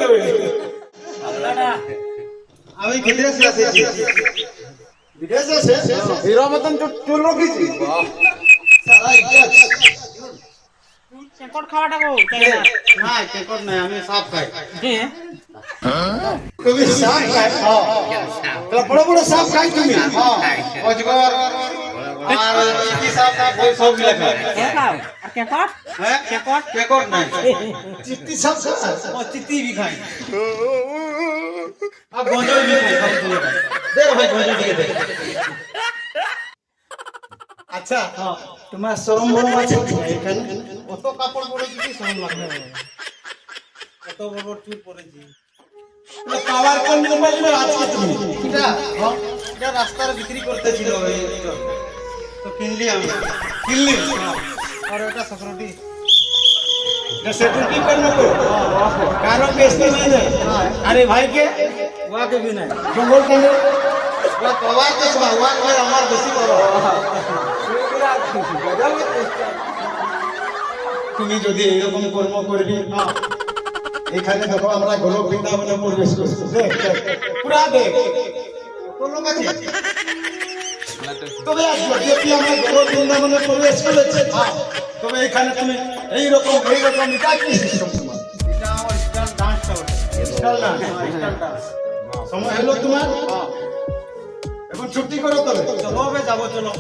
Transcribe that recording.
দেবে আমি বিদেশে এসেছি বিদেশে আছে হিরো মতন চুল রখিছি সারা ইতিহাস চেকর খাওয়াটা গো না কেকর নাই আমি সাপ খাই তুমি সাপ খাই তাহলে বড় বড় সাপ খাই তুমি অজগর আর কি সাপ ওই সব মিলে খাই খাও আর কেকর হ্যাঁ কেকর কেকর নাই চিত্তি সাপ খাই ও চিতি भी খাই আর গঞ্জই भी খাই সব মিলে খাই দে ভাই গঞ্জই দিয়ে দে আচ্ছা তোমার শরম বরম আছে কি এখানে কত কাপড় পরেছি কি শরম লাগবে কত বড় বড় চুল পরেছি পাওয়ার কোন মোবাইলে আছে তুমি এটা এটা রাস্তার বিক্রি করতেছিল এই তো কিনলি আমি কিনলি আর এটা সিকিউরিটি सिक्योरिटी करने को कारो बेचते नहीं है अरे भाई के ওয়া কে भी নাই क्यों बोलते हैं ওয়া পাওয়ার তো ভগবান ভাই আমার বেশি বড় তুমি যদি এরকম কর্ম করবি এখানে দেখো আমরা গোলক বৃন্দাবনে প্রবেশ করছি দেখ পুরা দেখ কোন কাছে তবে যদি আমরা গোলক বৃন্দাবনে প্রবেশ করেছি তবে এখানে তুমি এইরকম এটা কি সিস্টেম তোমার এটা আমার স্টাইল ডান্সটা ওটা স্টাইল না স্টাইল ডান্স সময় হলো তোমার এখন ছুটি করো তবে চলো বে যাবো চলো